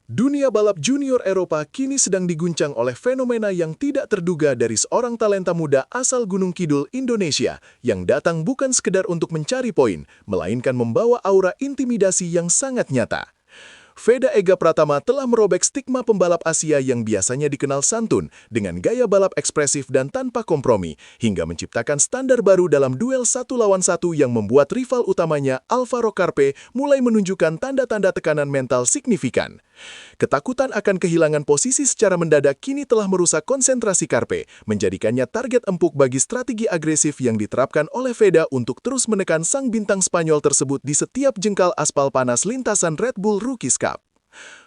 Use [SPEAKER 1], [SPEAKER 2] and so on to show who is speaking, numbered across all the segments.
[SPEAKER 1] Dunia balap junior Eropa kini sedang diguncang oleh fenomena yang tidak terduga dari seorang talenta muda asal Gunung Kidul, Indonesia, yang datang bukan sekedar untuk mencari poin, melainkan membawa aura intimidasi yang sangat nyata. Veda Ega Pratama telah merobek stigma pembalap Asia yang biasanya dikenal santun dengan gaya balap ekspresif dan tanpa kompromi, hingga menciptakan standar baru dalam duel 1 lawan 1 yang membuat rival utamanya, Alvaro Carpe, mulai menunjukkan tanda-tanda tekanan mental signifikan. Ketakutan akan kehilangan posisi secara mendadak kini telah merusak konsentrasi Carpe, menjadikannya target empuk bagi strategi agresif yang diterapkan oleh Veda untuk terus menekan sang bintang Spanyol tersebut di setiap jengkal aspal panas lintasan Red Bull Rookies Cup.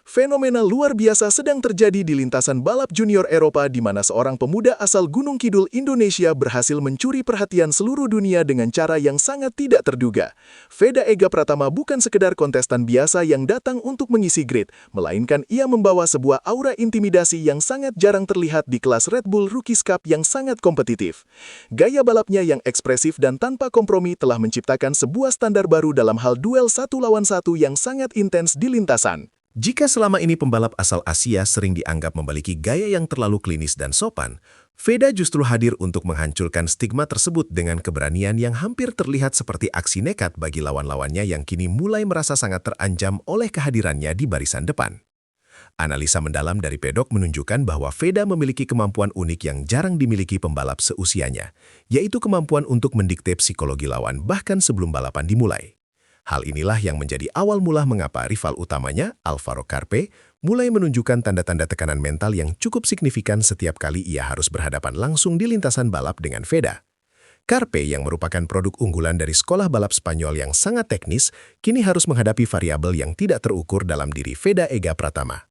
[SPEAKER 1] Fenomena luar biasa sedang terjadi di lintasan balap junior Eropa di mana seorang pemuda asal Gunung Kidul, Indonesia berhasil mencuri perhatian seluruh dunia dengan cara yang sangat tidak terduga. Veda Ega Pratama bukan sekedar kontestan biasa yang datang untuk mengisi grid, melainkan ia membawa sebuah aura intimidasi yang sangat jarang terlihat di kelas Red Bull Rookies Cup yang sangat kompetitif. Gaya balapnya yang ekspresif dan tanpa kompromi telah menciptakan sebuah standar baru dalam hal duel 1 lawan 1 yang sangat intens di lintasan.
[SPEAKER 2] Jika selama ini pembalap asal Asia sering dianggap memiliki gaya yang terlalu klinis dan sopan, Veda justru hadir untuk menghancurkan stigma tersebut dengan keberanian yang hampir terlihat seperti aksi nekat bagi lawan-lawannya yang kini mulai merasa sangat terancam oleh kehadirannya di barisan depan. Analisa mendalam dari pedok menunjukkan bahwa Veda memiliki kemampuan unik yang jarang dimiliki pembalap seusianya, yaitu kemampuan untuk mendikte psikologi lawan bahkan sebelum balapan dimulai. Hal inilah yang menjadi awal mula mengapa rival utamanya, Alvaro Carpe, mulai menunjukkan tanda-tanda tekanan mental yang cukup signifikan setiap kali ia harus berhadapan langsung di lintasan balap dengan Veda. Carpe yang merupakan produk unggulan dari sekolah balap Spanyol yang sangat teknis, kini harus menghadapi variabel yang tidak terukur dalam diri Veda Ega Pratama.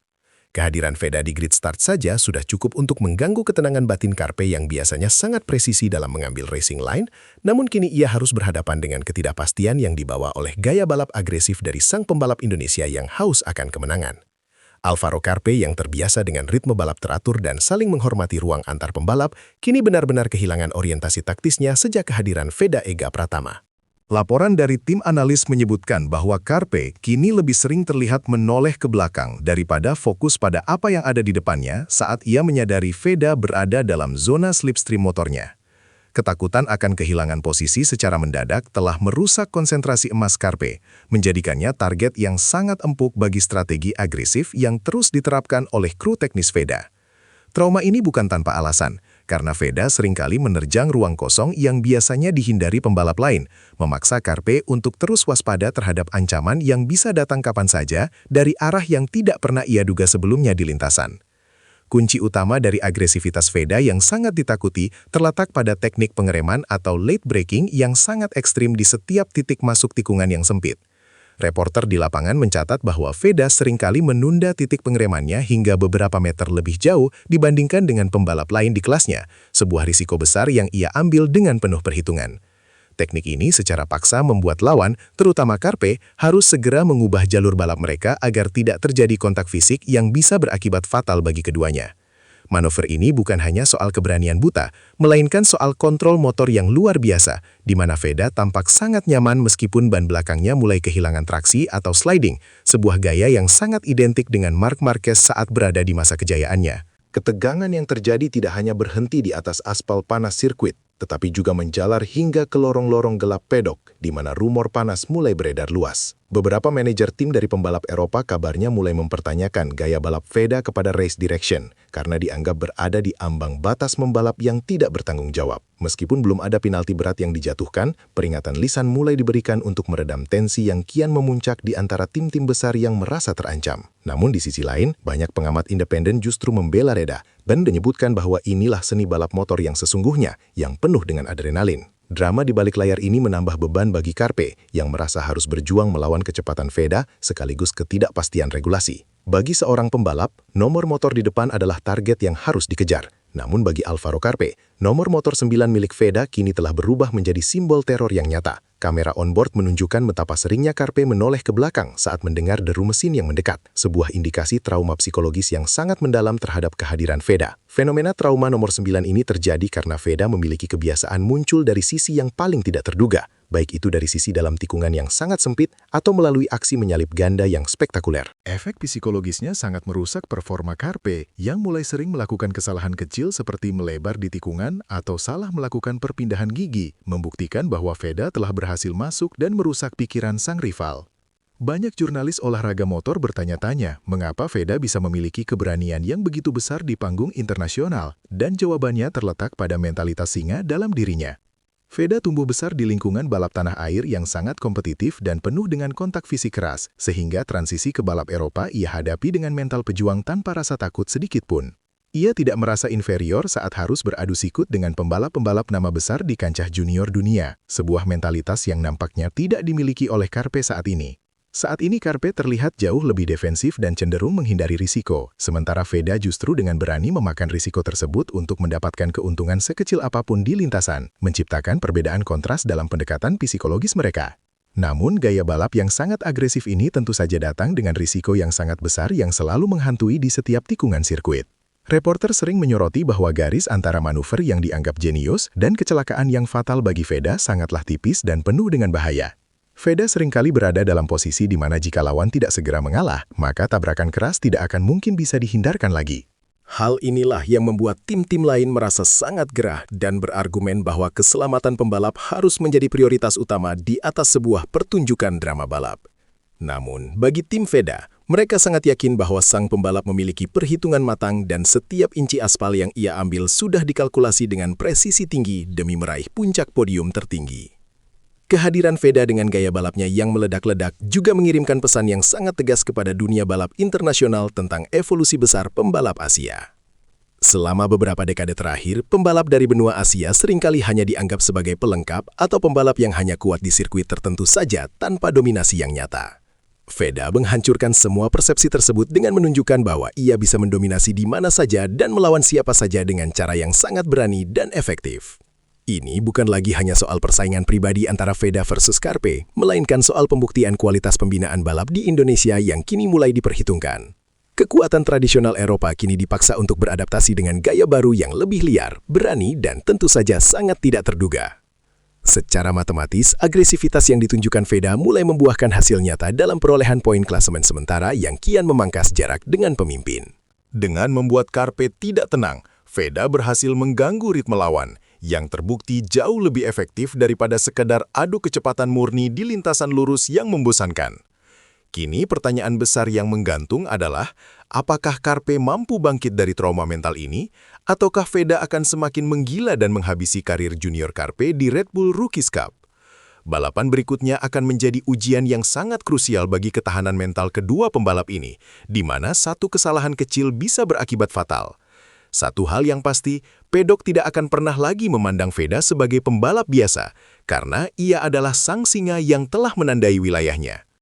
[SPEAKER 2] Kehadiran Veda di grid start saja sudah cukup untuk mengganggu ketenangan batin Carpe yang biasanya sangat presisi dalam mengambil racing line, namun kini ia harus berhadapan dengan ketidakpastian yang dibawa oleh gaya balap agresif dari sang pembalap Indonesia yang haus akan kemenangan. Alvaro Carpe yang terbiasa dengan ritme balap teratur dan saling menghormati ruang antar pembalap, kini benar-benar kehilangan orientasi taktisnya sejak kehadiran Veda Ega Pratama.
[SPEAKER 1] Laporan dari tim analis menyebutkan bahwa Carpe kini lebih sering terlihat menoleh ke belakang daripada fokus pada apa yang ada di depannya saat ia menyadari Veda berada dalam zona slipstream motornya. Ketakutan akan kehilangan posisi secara mendadak telah merusak konsentrasi emas Carpe, menjadikannya target yang sangat empuk bagi strategi agresif yang terus diterapkan oleh kru teknis Veda. Trauma ini bukan tanpa alasan, karena Veda seringkali menerjang ruang kosong yang biasanya dihindari pembalap lain, memaksa Carpe untuk terus waspada terhadap ancaman yang bisa datang kapan saja dari arah yang tidak pernah ia duga sebelumnya di lintasan. Kunci utama dari agresivitas Veda yang sangat ditakuti terletak pada teknik pengereman atau late braking yang sangat ekstrim di setiap titik masuk tikungan yang sempit. Reporter di lapangan mencatat bahwa Veda seringkali menunda titik pengeremannya hingga beberapa meter lebih jauh dibandingkan dengan pembalap lain di kelasnya, sebuah risiko besar yang ia ambil dengan penuh perhitungan. Teknik ini secara paksa membuat lawan, terutama Carpe, harus segera mengubah jalur balap mereka agar tidak terjadi kontak fisik yang bisa berakibat fatal bagi keduanya. Manuver ini bukan hanya soal keberanian buta, melainkan soal kontrol motor yang luar biasa, di mana Veda tampak sangat nyaman meskipun ban belakangnya mulai kehilangan traksi atau sliding, sebuah gaya yang sangat identik dengan Marc Marquez saat berada di masa kejayaannya. Ketegangan yang terjadi tidak hanya berhenti di atas aspal panas sirkuit, tetapi juga menjalar hingga ke lorong-lorong gelap pedok, di mana rumor panas mulai beredar luas. Beberapa manajer tim dari pembalap Eropa kabarnya mulai mempertanyakan gaya balap Veda kepada race direction, karena dianggap berada di ambang batas membalap yang tidak bertanggung jawab. Meskipun belum ada penalti berat yang dijatuhkan, peringatan lisan mulai diberikan untuk meredam tensi yang kian memuncak di antara tim-tim besar yang merasa terancam. Namun di sisi lain, banyak pengamat independen justru membela Veda dan menyebutkan bahwa inilah seni balap motor yang sesungguhnya, yang penuh dengan adrenalin. Drama di balik layar ini menambah beban bagi Carpe yang merasa harus berjuang melawan kecepatan Veda sekaligus ketidakpastian regulasi. Bagi seorang pembalap, nomor motor di depan adalah target yang harus dikejar. Namun bagi Alvaro Carpe, nomor motor 9 milik Veda kini telah berubah menjadi simbol teror yang nyata. Kamera onboard menunjukkan betapa seringnya Carpe menoleh ke belakang saat mendengar deru mesin yang mendekat, sebuah indikasi trauma psikologis yang sangat mendalam terhadap kehadiran Veda. Fenomena trauma nomor 9 ini terjadi karena Veda memiliki kebiasaan muncul dari sisi yang paling tidak terduga, baik itu dari sisi dalam tikungan yang sangat sempit atau melalui aksi menyalip ganda yang spektakuler. Efek psikologisnya sangat merusak performa Karpe yang mulai sering melakukan kesalahan kecil seperti melebar di tikungan atau salah melakukan perpindahan gigi, membuktikan bahwa Veda telah berhasil masuk dan merusak pikiran sang rival. Banyak jurnalis olahraga motor bertanya-tanya mengapa Veda bisa memiliki keberanian yang begitu besar di panggung internasional, dan jawabannya terletak pada mentalitas singa dalam dirinya. Veda tumbuh besar di lingkungan balap tanah air yang sangat kompetitif dan penuh dengan kontak fisik keras, sehingga transisi ke balap Eropa ia hadapi dengan mental pejuang tanpa rasa takut sedikit pun. Ia tidak merasa inferior saat harus beradu sikut dengan pembalap-pembalap nama besar di kancah junior dunia, sebuah mentalitas yang nampaknya tidak dimiliki oleh Karpe saat ini. Saat ini Karpe terlihat jauh lebih defensif dan cenderung menghindari risiko, sementara Veda justru dengan berani memakan risiko tersebut untuk mendapatkan keuntungan sekecil apapun di lintasan, menciptakan perbedaan kontras dalam pendekatan psikologis mereka. Namun, gaya balap yang sangat agresif ini tentu saja datang dengan risiko yang sangat besar yang selalu menghantui di setiap tikungan sirkuit. Reporter sering menyoroti bahwa garis antara manuver yang dianggap jenius dan kecelakaan yang fatal bagi Veda sangatlah tipis dan penuh dengan bahaya. Veda seringkali berada dalam posisi di mana jika lawan tidak segera mengalah, maka tabrakan keras tidak akan mungkin bisa dihindarkan lagi. Hal inilah yang membuat tim-tim lain merasa sangat gerah dan berargumen bahwa keselamatan pembalap harus menjadi prioritas utama di atas sebuah pertunjukan drama balap. Namun, bagi tim Veda, mereka sangat yakin bahwa sang pembalap memiliki perhitungan matang dan setiap inci aspal yang ia ambil sudah dikalkulasi dengan presisi tinggi demi meraih puncak podium tertinggi. Kehadiran Veda dengan gaya balapnya yang meledak-ledak juga mengirimkan pesan yang sangat tegas kepada dunia balap internasional tentang evolusi besar pembalap Asia. Selama beberapa dekade terakhir, pembalap dari benua Asia seringkali hanya dianggap sebagai pelengkap atau pembalap yang hanya kuat di sirkuit tertentu saja tanpa dominasi yang nyata. Veda menghancurkan semua persepsi tersebut dengan menunjukkan bahwa ia bisa mendominasi di mana saja dan melawan siapa saja dengan cara yang sangat berani dan efektif. Ini bukan lagi hanya soal persaingan pribadi antara Veda versus Karpe, melainkan soal pembuktian kualitas pembinaan balap di Indonesia yang kini mulai diperhitungkan. Kekuatan tradisional Eropa kini dipaksa untuk beradaptasi dengan gaya baru yang lebih liar, berani, dan tentu saja sangat tidak terduga. Secara matematis, agresivitas yang ditunjukkan Veda mulai membuahkan hasil nyata dalam perolehan poin klasemen sementara yang kian memangkas jarak dengan pemimpin.
[SPEAKER 3] Dengan membuat Karpe tidak tenang, Veda berhasil mengganggu ritme lawan, yang terbukti jauh lebih efektif daripada sekadar adu kecepatan murni di lintasan lurus yang membosankan. Kini pertanyaan besar yang menggantung adalah, apakah Karpe mampu bangkit dari trauma mental ini, ataukah Veda akan semakin menggila dan menghabisi karir junior Karpe di Red Bull Rookies Cup? Balapan berikutnya akan menjadi ujian yang sangat krusial bagi ketahanan mental kedua pembalap ini, di mana satu kesalahan kecil bisa berakibat fatal. Satu hal yang pasti, pedok tidak akan pernah lagi memandang Veda sebagai pembalap biasa, karena ia adalah sang singa yang telah menandai wilayahnya.